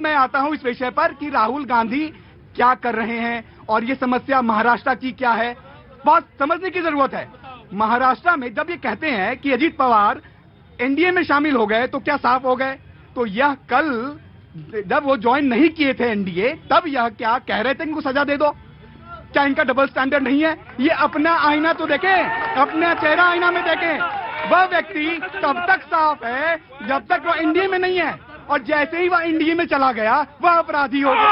मैं आता हूं इस विषय पर कि राहुल गांधी क्या कर रहे हैं और ये समस्या महाराष्ट्र की क्या है, बहुत समझने की जरूरत है। महाराष्ट्र में जब ये कहते हैं कि अजीत पवार एनडीए में शामिल हो गए तो क्या साफ हो गए, तो यह कल जब वो ज्वाइन नहीं किए थे एनडीए तब यह क्या कह रहे थे इनको सजा दे दो। क्या इनका डबल स्टैंडर्ड नहीं है? ये अपना आईना तो देखें, अपना चेहरा आईना में देखें। वह व्यक्ति तब तक साफ है जब तक वो एनडीए में नहीं है, और जैसे ही वह एनडीए में चला गया वह अपराधी हो गया।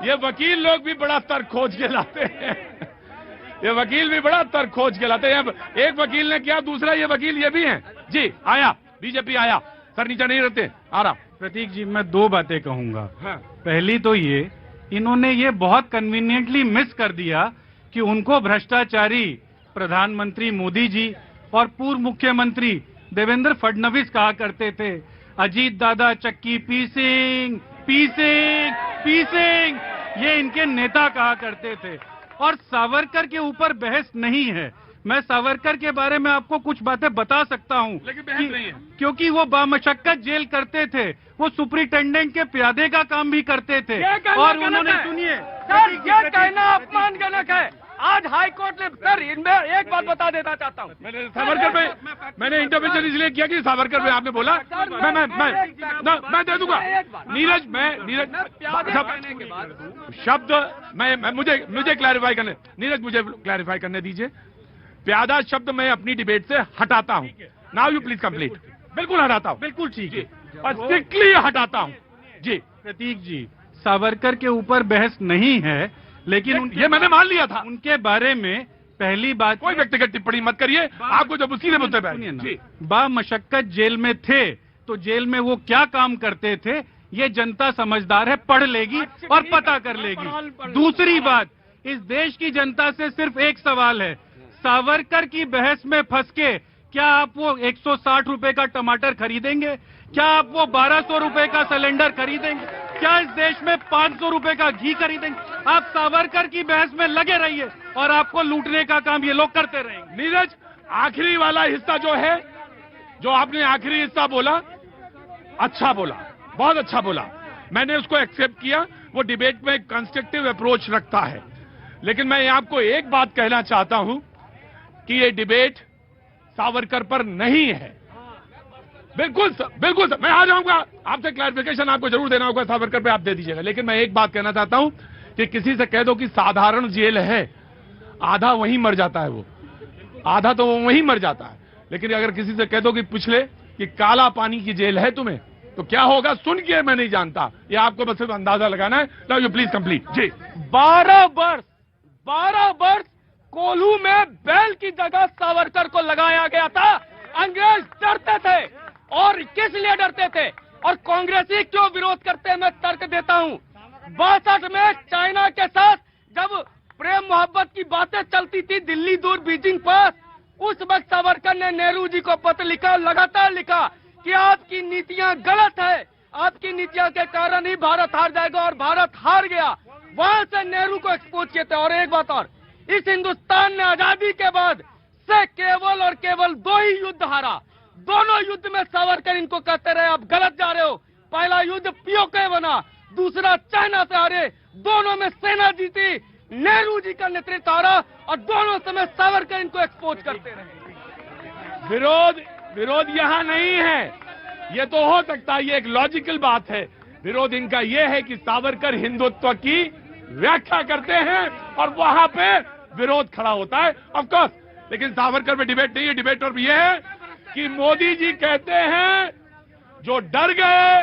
ये वकील लोग भी बड़ा तर्क खोज के लाते हैं, ये वकील भी बड़ा तर्क खोज के लाते हैं। एक वकील ने किया, दूसरा ये वकील ये भी है। जी आया, बीजेपी आया, सर नीचे नहीं रहते, आ रहा। प्रतीक जी, मैं दो बातें कहूंगा। हाँ। पहली तो ये, इन्होंने ये बहुत कन्वीनियंटली मिस कर दिया कि उनको भ्रष्टाचारी प्रधानमंत्री मोदी जी और पूर्व मुख्यमंत्री देवेंद्र फडणवीस कहा करते थे। अजीत दादा चक्की पीसिंग पीसिंग पीसिंग, ये इनके नेता कहा करते थे। और सावरकर के ऊपर बहस नहीं है। मैं सावरकर के बारे में आपको कुछ बातें बता सकता हूं, लेकिन बहस नहीं है, क्योंकि वो बामशक्कत जेल करते थे। वो सुपरिटेंडेंट के प्यादे का काम भी करते थे। और उन्होंने, सुनिए सर, ये कहना अपमानजनक है। आज हाई कोर्ट ने, सर इनमें एक बात बता देना चाहता हूँ। मैंने सावरकर में, मैंने इंटरवेंशन इसलिए किया कि सावरकर में आपने बोला, मैं दे दूंगा। नीरज, शब्द मैं मुझे क्लैरिफाई करने, नीरज मुझे क्लैरिफाई करने दीजिए। प्यादा शब्द मैं अपनी डिबेट से हटाता हूं। Now you please complete. बिल्कुल हटाता हूं, बिल्कुल ठीक है, और स्ट्रिक्टली हटाता हूं। जी प्रतीक जी, सावरकर के ऊपर बहस नहीं है, लेकिन ये मैंने मान लिया था। उनके बारे में पहली बात, कोई व्यक्तिगत टिप्पणी मत करिए, आपको जब उसी ने मुद्दे पे बामशक्कत जेल में थे तो जेल में वो क्या काम करते थे ये जनता समझदार है, पढ़ लेगी और पता कर लेगी। दूसरी बात, इस देश की जनता से सिर्फ एक सवाल है, सावरकर की बहस में फंस के क्या आप वो 160 रुपए का टमाटर खरीदेंगे? क्या आप वो 1200 रुपए का सिलेंडर खरीदेंगे? क्या इस देश में 500 रुपए का घी खरीदेंगे? आप सावरकर की बहस में लगे रहिए और आपको लूटने का काम ये लोग करते रहेंगे। नीरज, आखिरी वाला हिस्सा जो है, जो आपने आखिरी हिस्सा बोला, अच्छा बोला, बहुत अच्छा बोला, मैंने उसको एक्सेप्ट किया। वो डिबेट में कंस्ट्रक्टिव अप्रोच रखता है। लेकिन मैं आपको एक बात कहना चाहता हूं कि ये डिबेट सावरकर पर नहीं है। बिल्कुल बिल्कुल मैं आ जाऊंगा, आपसे क्लैरिफिकेशन आपको जरूर देना होगा, सावरकर पे आप दे दीजिएगा। लेकिन मैं एक बात कहना चाहता हूं कि किसी से कह दो कि साधारण जेल है, आधा वहीं मर जाता है, वो आधा तो वो वहीं मर जाता है। लेकिन अगर किसी से कह दो कि पूछ ले कि काला पानी की जेल है तुम्हें, तो क्या होगा सुन के मैं नहीं जानता, ये आपको बस सिर्फ अंदाजा लगाना है। Now you please complete. जी 12 वर्ष कोल्हू में बैल की जगह सावरकर को लगाया गया था। अंग्रेज डरते थे, और किस लिए डरते थे और कांग्रेसी क्यों विरोध करते हैं, मैं तर्क देता हूं। 62 में चाइना के साथ जब प्रेम मोहब्बत की बातें चलती थी दिल्ली दूर बीजिंग पास, उस वक्त सावरकर ने नेहरू जी को पत्र लिखा, लगातार लिखा कि आपकी नीतियां गलत है, आपकी नीतियों के कारण ही भारत हार जाएगा, और भारत हार गया। वहां से नेहरू को एक्सपोज किए थे। और एक बात और, इस हिंदुस्तान ने आजादी के बाद से केवल और केवल 2 ही युद्ध हारा। दोनों युद्ध में सावरकर इनको कहते रहे आप गलत जा रहे हो। पहला युद्ध पीओके बना, दूसरा चाइना से हारे, दोनों में सेना जीती, नेहरू जी का नेतृत्व हारा, और दोनों समय सावरकर इनको एक्सपोज करते रहे। विरोध यहां नहीं है, ये तो हो सकता है, ये एक लॉजिकल बात है। विरोध इनका यह है कि सावरकर हिंदुत्व की व्याख्या करते हैं और वहां पे विरोध खड़ा होता है, ऑफ कोर्स। लेकिन सावरकर पे डिबेट नहीं है। डिबेट और ये है कि मोदी जी कहते हैं जो डर गए